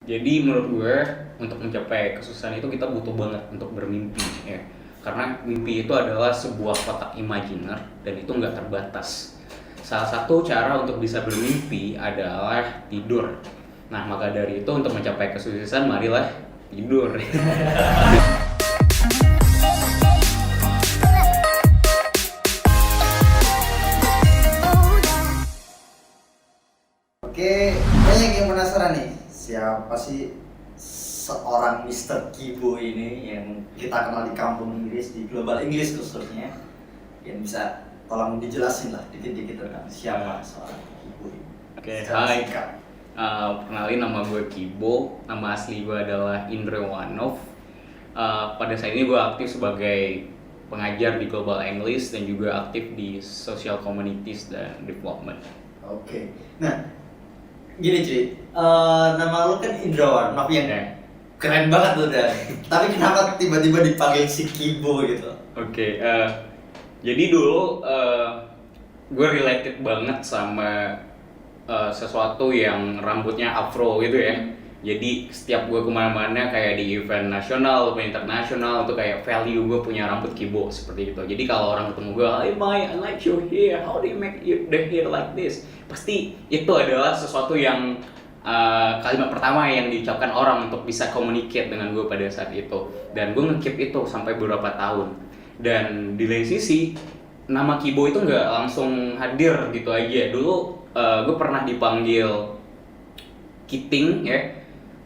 Jadi menurut gue untuk mencapai kesuksesan itu kita butuh banget untuk bermimpi ya. Karena mimpi itu adalah sebuah kotak imajiner dan itu nggak terbatas. Salah satu cara untuk bisa bermimpi adalah tidur. Nah maka dari itu untuk mencapai kesuksesan marilah tidur. Oke, banyak yang penasaran nih, siapa sih seorang Mr. Kibo ini yang kita kenal di kampung Inggris, di global Inggris khususnya, yang bisa tolong dijelasin lah dikit-dikit tentang siapa seorang Kibo ini. Oke, Secara hai. singkat. Kenalin nama gue Kibo, nama asli gue adalah Indra Wanov. Pada saat ini gue aktif sebagai pengajar di Global English dan juga aktif di Social Communities dan Development. Oke, nah gini cuy, nama lu kan Indrawan, maaf yang Ya. keren banget tuh udah. Tapi kenapa tiba-tiba dipanggil si Kibo gitu? Oke, jadi dulu gue related banget sama sesuatu yang rambutnya afro gitu ya. Jadi setiap gue kemana-mana kayak di event nasional atau internasional itu kayak value gue punya rambut kibo seperti itu. Jadi kalau orang ketemu gue, "Hey Mai, I like your hair. How do you make the hair like this?" Pasti itu adalah sesuatu yang kalimat pertama yang diucapkan orang untuk bisa communicate dengan gue pada saat itu. Dan gue nge-keep itu sampai beberapa tahun. Dan di lain sisi nama Kibo itu nggak langsung hadir gitu aja. Dulu gue pernah dipanggil Kiting ya.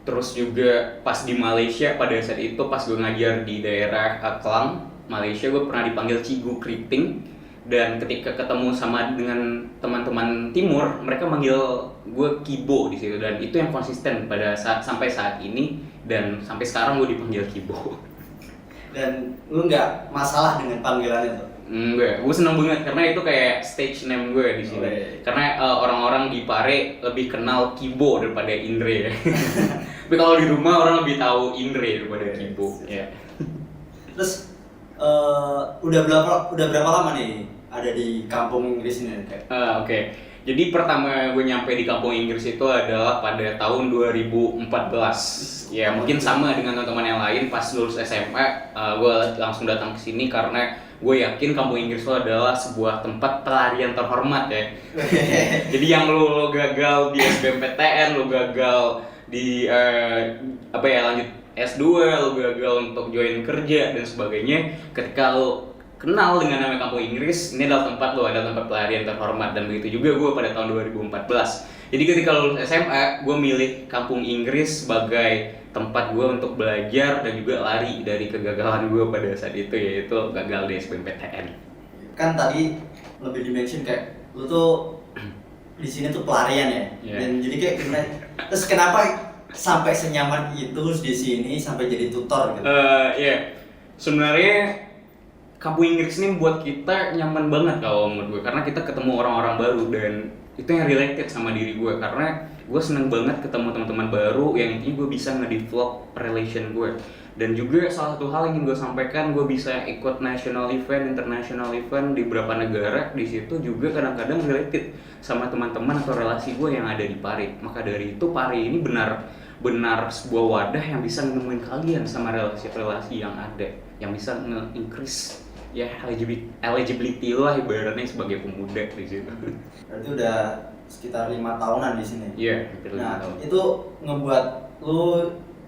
Terus juga pas di Malaysia pada saat itu pas gue ngajar di daerah Klang, Malaysia, gue pernah dipanggil Cigu Kriting. Dan ketika ketemu sama dengan teman-teman timur, mereka manggil gue Kibo di situ, dan itu yang konsisten pada sampai saat ini, dan sampai sekarang gue dipanggil Kibo. Dan lu nggak masalah dengan panggilan itu? Enggak, gue seneng banget karena itu kayak stage name gue di sini. Oh, iya. Karena orang-orang di Pare lebih kenal Kibo daripada Indre. Tapi kalau di rumah orang lebih tahu Indre daripada Kibo. Ya. Terus udah berapa lama nih ada di kampung Inggris ini? Oke. Jadi pertama gue nyampe di kampung Inggris itu adalah pada tahun 2014. Ya mungkin sama dengan teman-teman yang lain, pas lulus SMA gue langsung datang ke sini karena gue yakin kampung Inggris itu adalah sebuah tempat pelarian terhormat ya. Jadi yang lo gagal di SBMPTN, lo gagal di lanjut S2, lo gagal untuk join kerja dan sebagainya, ketika lo kenal dengan nama kampung Inggris, ini adalah tempat lo, ada tempat pelarian terhormat. Dan begitu juga gue pada tahun 2014. Jadi ketika lulus SMA, gue milih kampung Inggris sebagai tempat gue untuk belajar dan juga lari dari kegagalan gue pada saat itu, yaitu gagal di SBMPTN. Kan tadi lebih dimention kayak lu tuh di sini tuh pelarian ya. Yeah. Dan jadi kayak gimana? Terus kenapa sampai senyaman itu di sini sampai jadi tutor gitu? Sebenarnya kampung Inggris ini buat kita nyaman banget kalau menurut gue, karena kita ketemu orang-orang baru dan itu yang related sama diri gue, karena gue seneng banget ketemu teman-teman baru yang intinya gue bisa nge-develop relation gue. Dan juga salah satu hal yang ingin gue sampaikan, gue bisa ikut national event, international event di beberapa negara. Di situ juga kadang-kadang related sama teman-teman atau relasi gue yang ada di Pare. Maka dari itu Pare ini benar sebuah wadah yang bisa nemuin kalian sama relasi-relasi yang ada, yang bisa nge-increase ya eligibility lah ibaratnya sebagai pemuda di situ. Berarti udah sekitar 5 tahunan di sini. Iya, hampir 5 Nah, tahun. itu ngebuat lu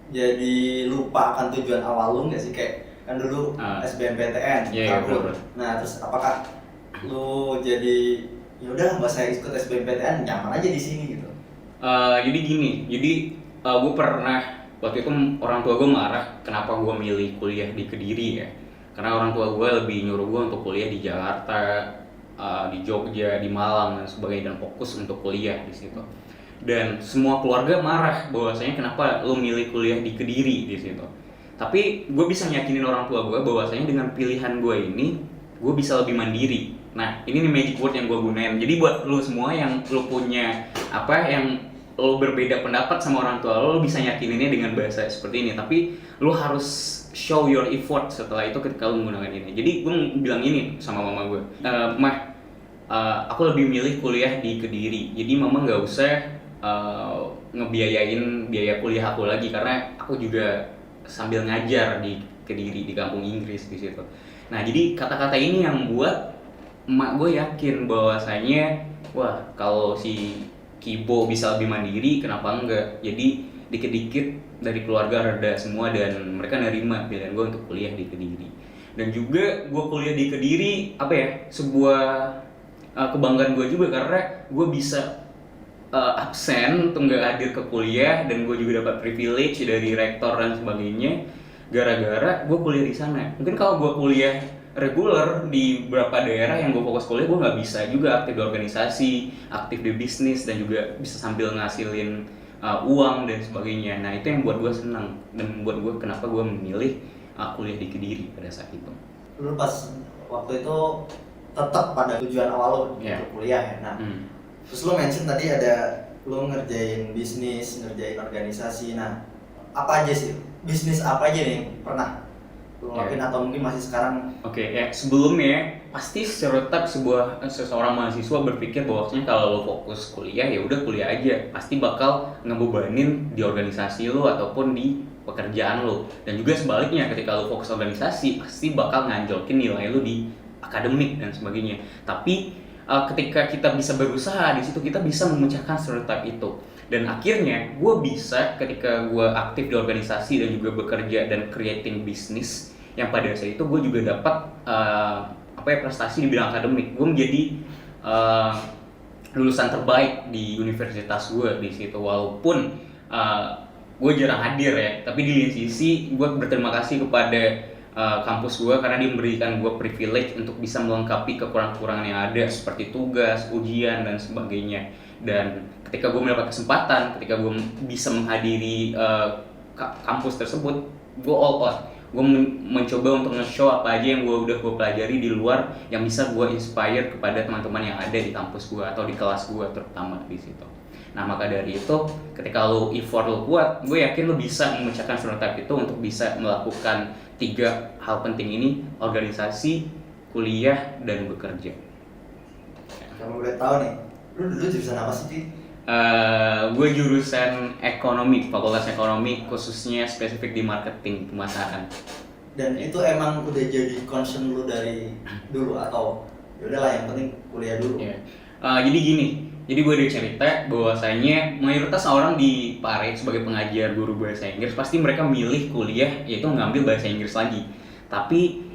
jadi lupa akan tujuan awal lu nggak sih, kayak kan dulu SBMPTN, Iya, kabur. betul. Nah, terus apakah lu jadi ya udah nggak usah ikut SBMPTN, nyaman aja di sini gitu? Jadi gini, gue pernah waktu itu orang tua gue marah kenapa gue milih kuliah di Kediri ya. Karena orang tua gue lebih nyuruh gue untuk kuliah di Jakarta, di Jogja, di Malang dan sebagainya, dan fokus untuk kuliah di situ. Dan semua keluarga marah bahwasanya kenapa lo milih kuliah di Kediri di situ. Tapi gue bisa nyakinin orang tua gue bahwasanya dengan pilihan gue ini, gue bisa lebih mandiri. Nah, ini nih magic word yang gue gunain. Jadi buat lo semua yang lo punya yang lo berbeda pendapat sama orang tua lo bisa yakininnya dengan bahasa seperti ini, tapi lo harus show your effort setelah itu ketika lo menggunakan ini. Jadi gue bilang ini sama mama gue, aku lebih milih kuliah di Kediri, jadi mama nggak usah ngebiayain biaya kuliah aku lagi, karena aku juga sambil ngajar di Kediri di kampung Inggris di situ. Nah jadi kata-kata ini yang buat emak gue yakin bahwasanya wah kalau si Kibo bisa lebih mandiri kenapa enggak. Jadi dikit-dikit dari keluarga reda semua dan mereka nerima pilihan gue untuk kuliah di Kediri. Dan juga gue kuliah di Kediri apa ya, sebuah kebanggaan gue juga karena gue bisa absen untuk nggak hadir ke kuliah, dan gue juga dapat privilege dari rektor dan sebagainya gara-gara gue kuliah di sana. Mungkin kalau gue kuliah reguler di beberapa daerah yang gue fokus kuliah, gue nggak bisa juga aktif di organisasi, aktif di bisnis, dan juga bisa sambil ngasilin uang dan sebagainya. Nah itu yang buat gue senang dan buat gue kenapa gue memilih kuliah di Kediri pada saat itu. Lu pas waktu itu tetap pada tujuan awal lo untuk kuliah ya. Nah, terus lo mention tadi ada lo ngerjain bisnis, ngerjain organisasi. Nah, apa aja sih? Bisnis apa aja nih yang pernah lo lakuin atau mungkin masih sekarang? Oke, ya sebelumnya pasti stereotip seseorang mahasiswa berpikir bahwasanya kalau lo fokus kuliah ya udah kuliah aja, pasti bakal ngebebanin di organisasi lo ataupun di pekerjaan lo. Dan juga sebaliknya, ketika lo fokus organisasi pasti bakal nganjolkin nilai lo di akademik dan sebagainya. Tapi ketika kita bisa berusaha di situ, kita bisa memecahkan stereotip itu. Dan akhirnya gue bisa, ketika gue aktif di organisasi dan juga bekerja dan creating bisnis, yang pada saat itu gue juga dapat prestasi di bidang akademik. Gue menjadi lulusan terbaik di universitas gue di situ. Walaupun gue jarang hadir ya, tapi di lain sisi gue berterima kasih kepada kampus gue karena dia memberikan gue privilege untuk bisa melengkapi kekurangan-kekurangan yang ada seperti tugas, ujian, dan sebagainya. Dan ketika gue mendapat kesempatan, ketika gue bisa menghadiri kampus tersebut, gue all out. Gue mencoba untuk nge-show apa aja yang gue pelajari di luar yang bisa gue inspire kepada teman-teman yang ada di kampus gue atau di kelas gue terutama di situ. Nah maka dari itu, ketika lo effort lo kuat, gue yakin lo bisa memecahkan stereotip itu untuk bisa melakukan 3 hal penting ini: organisasi, kuliah, dan bekerja. Kalau boleh tahu nih, lu dulu jurusan apa sih, Di? Gue jurusan ekonomi, fakultas ekonomi, khususnya spesifik di marketing pemasaran. Dan itu emang udah jadi concern lu dari dulu atau yaudahlah yang penting kuliah dulu? Yeah. Jadi gini, jadi gue ada cerita bahwasanya mayoritas orang di Pare sebagai pengajar guru bahasa Inggris pasti mereka milih kuliah yaitu ngambil bahasa Inggris lagi. Tapi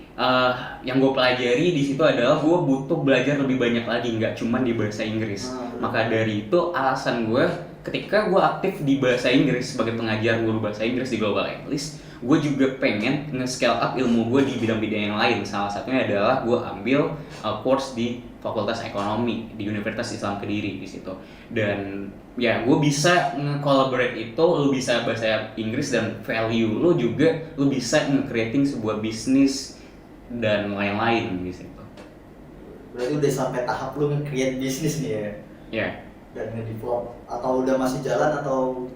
yang gue pelajari di situ adalah gue butuh belajar lebih banyak lagi, nggak cuma di bahasa Inggris. Maka dari itu alasan gue ketika gue aktif di bahasa Inggris sebagai pengajar guru bahasa Inggris di Global English, gue juga pengen nge-scale up ilmu gue di bidang-bidang yang lain. Salah satunya adalah gue ambil course di Fakultas Ekonomi di Universitas Islam Kediri di situ. Dan ya gue bisa nge-collaborate itu, lu bisa bahasa Inggris dan value lu juga lu bisa nge-creating sebuah bisnis dan lain-lain di situ. Berarti udah sampai tahap lu nge-create bisnis nih ya? Ya. Dan nge-develop atau udah masih jalan atau?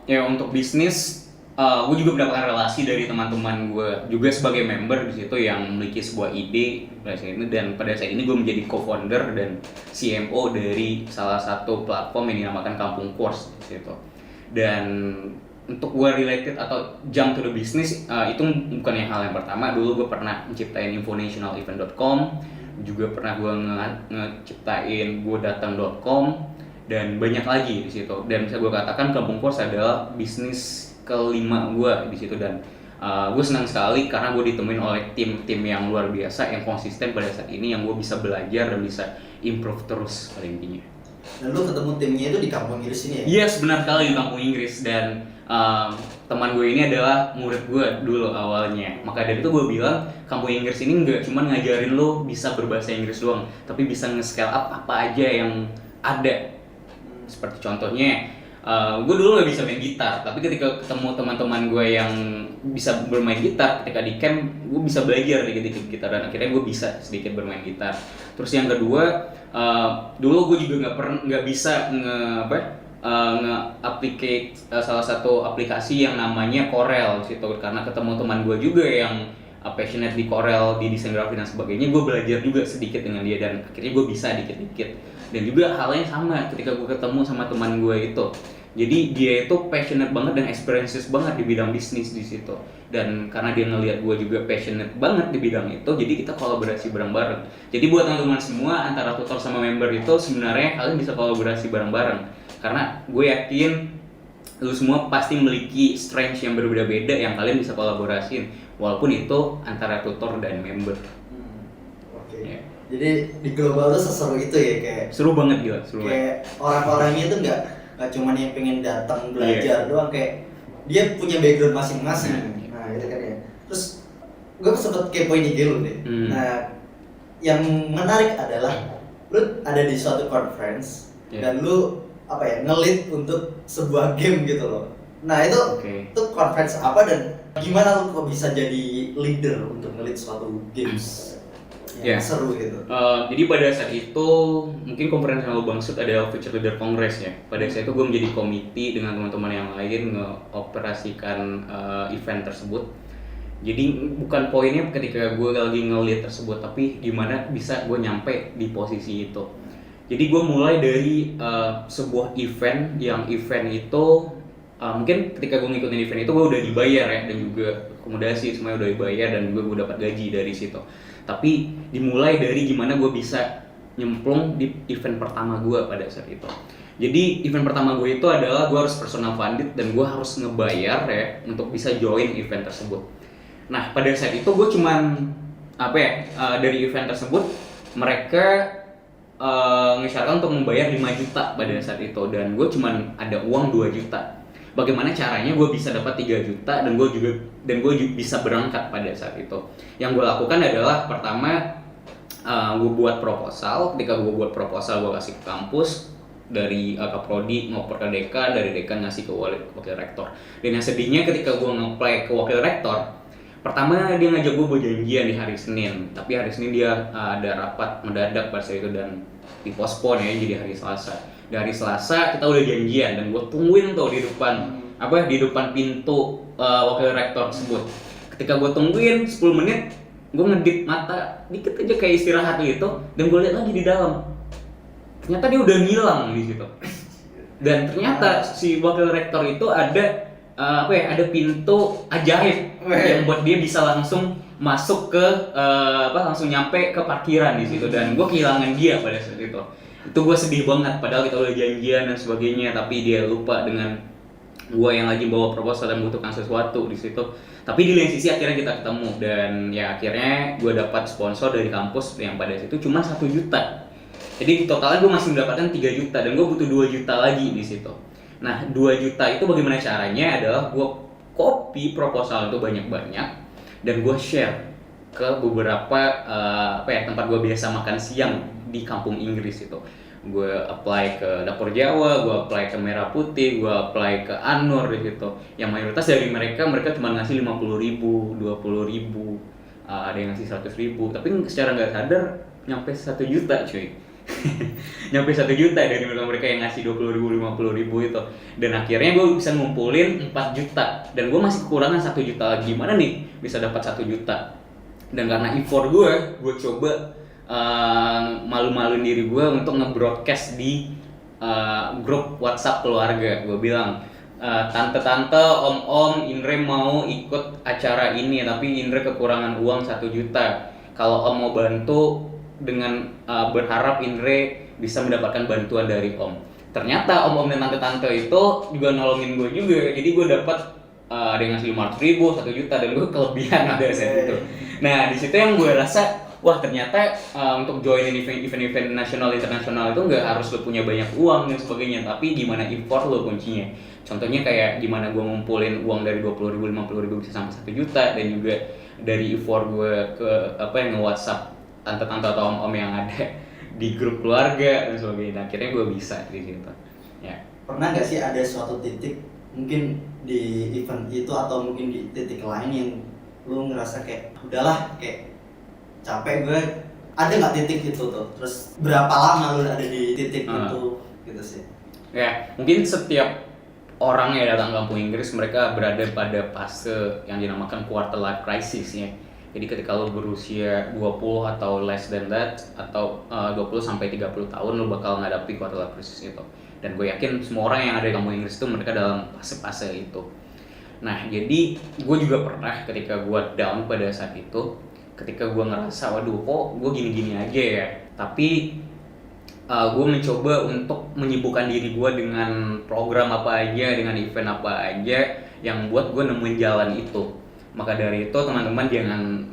Ya untuk bisnis, gue juga mendapatkan relasi dari teman-teman gue juga sebagai member di situ yang memiliki sebuah ide dan pada saat ini gue menjadi co-founder dan CMO dari salah satu platform yang dinamakan Kampung Course di situ. Dan untuk gue related atau jump to the business, itu bukan hal yang pertama. Dulu gue pernah menciptain infonationalevent.com, juga pernah gue ngeciptain godatang.com, dan banyak lagi di situ. Dan bisa gue katakan Kampung Course adalah bisnis kelima gue di situ. Dan gue senang sekali karena gue ditemuin oleh tim-tim yang luar biasa yang konsisten pada saat ini, yang gue bisa belajar dan bisa improve terus pada intinya. Dan lu ketemu timnya itu di Kampung Inggris ini ya? Yes, benar sekali, di Kampung Inggris. Dan teman gue ini adalah murid gue dulu awalnya. Maka dari itu gue bilang Kampung Inggris ini nggak cuma ngajarin lo bisa berbahasa Inggris doang, tapi bisa nge-scale up apa aja yang ada. Seperti contohnya, gue dulu nggak bisa main gitar, tapi ketika ketemu teman-teman gue yang bisa bermain gitar, ketika di camp gue bisa belajar dikit-dikit gitar dan akhirnya gue bisa sedikit bermain gitar. Terus yang kedua, dulu gue juga nggak bisa nge-applicate salah satu aplikasi yang namanya Corel situ, karena ketemu teman gue juga yang passionate di Corel, di desain grafis dan sebagainya. Gue belajar juga sedikit dengan dia dan akhirnya gue bisa dikit-dikit. Dan juga halnya sama ketika gue ketemu sama teman gue itu. Jadi dia itu passionate banget dan experiences banget di bidang bisnis di situ. Dan karena dia ngelihat gue juga passionate banget di bidang itu, jadi kita kolaborasi bareng-bareng. Jadi buat teman-teman semua, antara tutor sama member itu sebenarnya kalian bisa kolaborasi bareng-bareng. Karena gue yakin lu semua pasti memiliki strength yang berbeda-beda yang kalian bisa kolaborasiin, walaupun itu antara tutor dan member. Oke. Ya. Jadi di global tuh seseru itu ya, kayak Seru banget gila, seru banget. kayak orang-orangnya itu nggak cuma yang pengen datang belajar doang, kayak dia punya background masing-masing. Nah itu kan ya. Terus gue sempet kepoin IG lu deh. Nah yang menarik adalah lu ada di suatu conference dan lu apa ya, nge-lead untuk sebuah game gitu loh. Nah itu conference apa dan gimana lu kok bisa jadi leader untuk nge-lead suatu games yang seru gitu? Jadi pada saat itu mungkin konferensi yang lo maksud adalah Future Leader Congress ya. Pada saat itu gue menjadi komite dengan teman-teman yang lain ngeoperasikan event tersebut. Jadi bukan poinnya ketika gue lagi nge-lead tersebut, tapi gimana bisa gue nyampe di posisi itu. Jadi gue mulai dari sebuah event yang event itu mungkin ketika gue ngikutin event itu gue udah dibayar ya, dan juga akomodasi semuanya udah dibayar dan juga gue dapat gaji dari situ. Tapi dimulai dari gimana gue bisa nyemplung di event pertama gue pada saat itu. Jadi event pertama gue itu adalah gue harus personal funded dan gue harus ngebayar ya untuk bisa join event tersebut. Nah pada saat itu gue cuman dari event tersebut mereka ngesyaratkan untuk membayar 5 juta pada saat itu, dan gue cuman ada uang 2 juta. Bagaimana caranya gue bisa dapat 3 juta dan gue juga bisa berangkat pada saat itu? Yang gue lakukan adalah pertama gue buat proposal. Ketika gue buat proposal, gue kasih ke kampus, dari Kaprodi ngoper ke dekan, dari dekan ngasih ke wakil rektor. Dan yang sedihnya ketika gue nge-apply ke wakil rektor, pertama dia ngajak gue buat janjian di hari Senin, tapi hari Senin dia ada rapat mendadak pada saat itu dan dipospon ya jadi hari Selasa. Dari Selasa kita udah janjian dan gue tungguin tuh di depan pintu wakil rektor tersebut. Ketika gue tungguin 10 menit, gue ngedip mata dikit aja kayak istirahat gitu, dan gue lihat lagi di dalam. Ternyata dia udah ngilang di situ. Dan ternyata si wakil rektor itu ada pintu ajaib yang buat dia bisa langsung masuk ke langsung nyampe ke parkiran di situ, dan gue kehilangan dia pada saat itu. Itu gue sedih banget, padahal kita udah janjian dan sebagainya, tapi dia lupa dengan gue yang lagi bawa proposal dan membutuhkan sesuatu di situ. Tapi di lain sisi akhirnya kita ketemu, dan ya akhirnya gue dapat sponsor dari kampus yang pada situ cuma 1 juta. Jadi totalnya gue masih mendapatkan 3 juta dan gue butuh 2 juta lagi di situ. Nah 2 juta itu bagaimana caranya adalah gue copy proposal itu banyak-banyak dan gue share ke beberapa tempat gue biasa makan siang di kampung Inggris itu. Gue apply ke Dapur Jawa, gue apply ke Merah Putih, gue apply ke Anur di situ. Yang mayoritas dari mereka cuma ngasih 50.000, 20.000, ada yang ngasih 100.000. Tapi secara nggak sadar nyampe 1 juta cuy. Nyampe 1 juta dari mereka yang ngasih 20.000, 50.000 itu. Dan akhirnya gue bisa ngumpulin 4 juta dan gue masih kekurangan 1 juta lagi. Gimana nih bisa dapat 1 juta? Dan karena effort gue coba malu-maluin diri gue untuk nge-broadcast di grup WhatsApp keluarga. Gue bilang, tante-tante, om-om, Indre mau ikut acara ini tapi Indre kekurangan uang 1 juta. Kalau om mau bantu dengan berharap Indre bisa mendapatkan bantuan dari om. Ternyata om-om dan tante-tante itu juga nolongin gue juga. Jadi gue dapat ada yang ngasih 500.000, 1 juta, dan gue kelebihan ada saat itu. Nah di situ yang gue rasa, wah ternyata untuk join event-event nasional internasional itu nggak harus lo punya banyak uang dan sebagainya, tapi gimana effort lo kuncinya. Contohnya kayak gimana gue ngumpulin uang dari 20.000, 50.000 bisa sampai 1 juta, dan juga dari effort gue ke nge-WhatsApp tante-tante atau om-om yang ada di grup keluarga dan sebagainya. Nah, akhirnya gue bisa di situ. Ya. Pernah nggak sih ada suatu titik mungkin di event itu atau mungkin di titik lain yang lu ngerasa kayak udahlah, kayak capek gue, ada nggak titik itu tuh? Terus berapa lama lu ada di titik itu gitu sih? Ya, mungkin setiap orang yang datang ke kampung Inggris mereka berada pada fase yang dinamakan quarter life crisis ya. Jadi ketika lo berusia 20 atau less than that, atau 20 sampai 30 tahun, lo bakal ngadapi quarter life crisis itu. Dan gue yakin semua orang yang ada di kampung Inggris itu mereka dalam fase-fase itu. Nah, jadi gue juga pernah ketika gue down pada saat itu, ketika gue ngerasa waduh kok gue gini-gini aja ya, tapi gue mencoba untuk menyibukkan diri gue dengan program apa aja, dengan event apa aja yang buat gue nemuin jalan itu. Maka dari itu teman-teman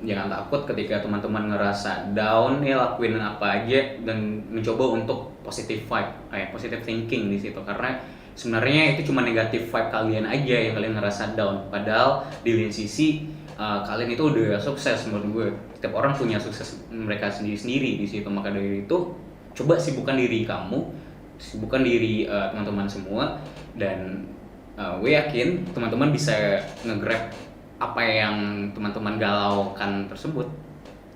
jangan takut ketika teman-teman ngerasa down, ya lakuin apa aja dan mencoba untuk positive vibe, positive thinking di situ, karena sebenarnya itu cuma negatif vibe kalian aja yang kalian ngerasa down, padahal di lain sisi kalian itu udah sukses. Menurut gue setiap orang punya sukses mereka sendiri-sendiri di situ. Maka dari itu coba sibukkan diri kamu, sibukkan diri teman-teman semua, dan gue yakin teman-teman bisa nge-grab apa yang teman-teman galaukan tersebut.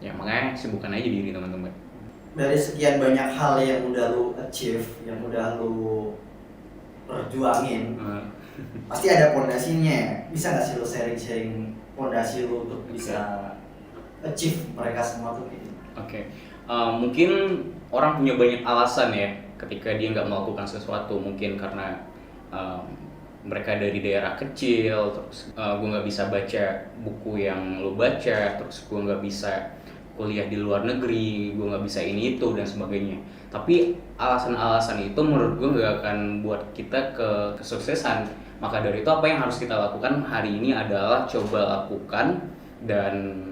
Ya makanya sibukkan aja diri teman-teman. Dari sekian banyak hal yang udah lu achieve, yang udah lu perjuangin, pasti ada pondasinya. Bisa nggak sih lu sharing pondasi lu untuk bisa achieve mereka semua tuh gitu? Oke. Mungkin orang punya banyak alasan ya ketika dia nggak melakukan sesuatu. Mungkin karena mereka dari daerah kecil, terus gue nggak bisa baca buku yang lo baca, terus gue nggak bisa kuliah di luar negeri, gue nggak bisa ini itu dan sebagainya. Tapi alasan-alasan itu menurut gue nggak akan buat kita ke kesuksesan. Maka dari itu apa yang harus kita lakukan hari ini adalah coba lakukan dan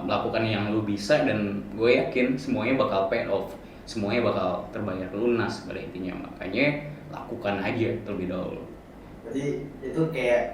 lakukan yang lu bisa, dan gue yakin semuanya bakal pay off, semuanya bakal terbayar lunas pada intinya. Makanya lakukan aja terlebih dahulu. Jadi itu kayak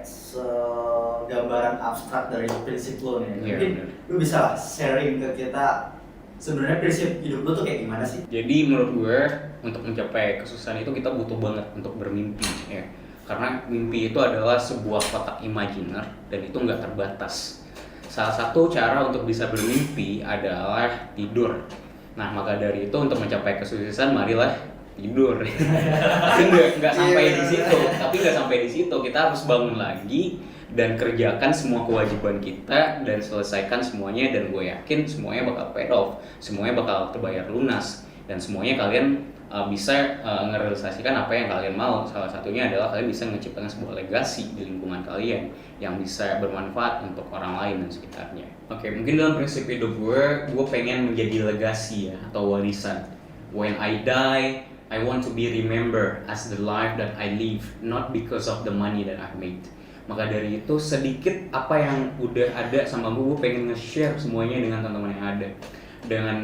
gambaran abstrak dari prinsip lo nih. Yeah, Mungkin lu bisa sharing ke kita sebenarnya prinsip hidup lo tuh kayak gimana sih? Jadi menurut gue untuk mencapai kesuksesan itu kita butuh banget untuk bermimpi ya. Karena mimpi itu adalah sebuah kotak imajiner dan itu nggak terbatas. Salah satu cara untuk bisa bermimpi adalah tidur. Nah maka dari itu untuk mencapai kesuksesan marilah tidur. Tapi nggak sampai di situ. Tapi nggak sampai di situ. Kita harus bangun lagi dan kerjakan semua kewajiban kita dan selesaikan semuanya, dan gue yakin semuanya bakal pay off, semuanya bakal terbayar lunas, dan semuanya kalian bisa ngerealisasikan apa yang kalian mau. Salah satunya adalah kalian bisa menciptakan sebuah legasi di lingkungan kalian yang bisa bermanfaat untuk orang lain dan sekitarnya. Oke, mungkin dalam prinsip hidup gue pengen menjadi legasi ya, atau warisan. When I die, I want to be remembered as the life that I live, not because of the money that I made. Maka dari itu sedikit apa yang udah ada sama gue pengen nge-share semuanya dengan teman-teman yang ada. Dengan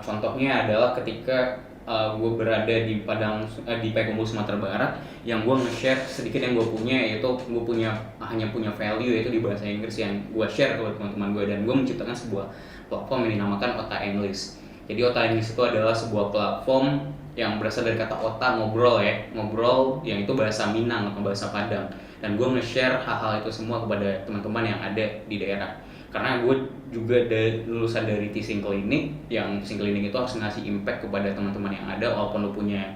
contohnya adalah ketika gue berada di Payakumbuh Sumatera Barat, yang gue nge-share sedikit yang gue punya, yaitu gue hanya punya value yaitu di bahasa Inggris yang gue share ke teman-teman gue, dan gue menciptakan sebuah platform yang dinamakan Ota English. Jadi Ota English itu adalah sebuah platform yang berasal dari kata Ota, ngobrol ya, ngobrol yang itu bahasa Minang atau bahasa Padang, dan gue nge-share hal-hal itu semua kepada teman-teman yang ada di daerah. Karena gue juga lulusan dari teaching clinic, yang teaching clinic itu harus ngasih impact kepada teman-teman yang ada, walaupun lo punya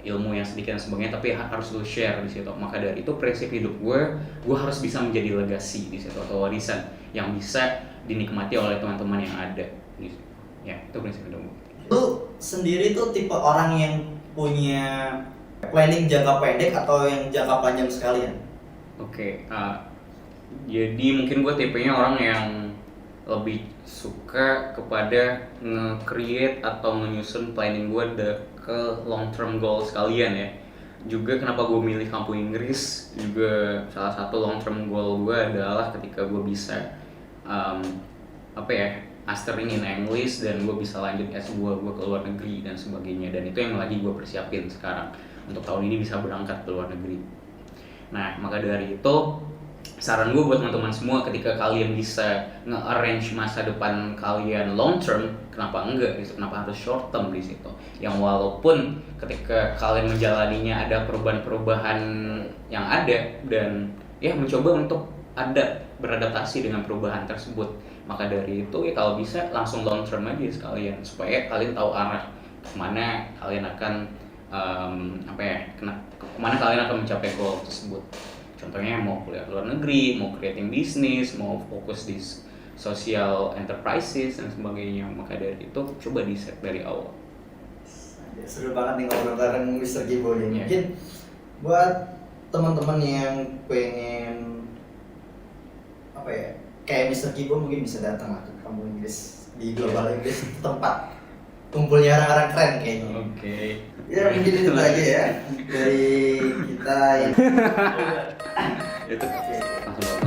ilmu yang sedikit dan sebagainya, tapi harus lo share di situ. Maka dari itu prinsip hidup gue harus bisa menjadi legasi di situ atau warisan yang bisa dinikmati oleh teman-teman yang ada di situ. Ya, itu prinsip hidup gue. Lu sendiri tuh tipe orang yang punya planning jangka pendek atau yang jangka panjang sekalian? Oke, jadi mungkin gue tipenya orang yang lebih suka kepada nge-create atau menyusun planning gue ke long term goal sekalian ya. Juga kenapa gue milih kampung Inggris, juga salah satu long term goal gue adalah ketika gue bisa mastering in English dan gue bisa lanjut S2 gue ke luar negeri dan sebagainya, dan itu yang lagi gue persiapin sekarang untuk tahun ini bisa berangkat ke luar negeri. Nah maka dari itu saran gue buat teman-teman semua, ketika kalian bisa nge-arrange masa depan kalian long term, kenapa enggak gitu, kenapa harus short term di situ, yang walaupun ketika kalian menjalaninya ada perubahan-perubahan yang ada, dan ya mencoba untuk beradaptasi dengan perubahan tersebut. Maka dari itu ya kalau bisa langsung long term aja sekalian, supaya kalian tahu arah kemana kalian akan kemana kalian akan mencapai goal tersebut. Contohnya mau kuliah luar negeri, mau creating bisnis, mau fokus di social enterprises dan sebagainya. Maka dari itu coba di set dari awal. Seru banget nih ngobrol bareng Mr. Gibo ini. Iya. Mungkin buat teman-teman yang pengen apa ya, kayak Mr. Gibo mungkin bisa datang lah ke kampung Inggris di Global English, tempat kumpulnya orang-orang keren kayaknya. Oke. Ya mungkin itu aja ya dari kita yang Itu langsung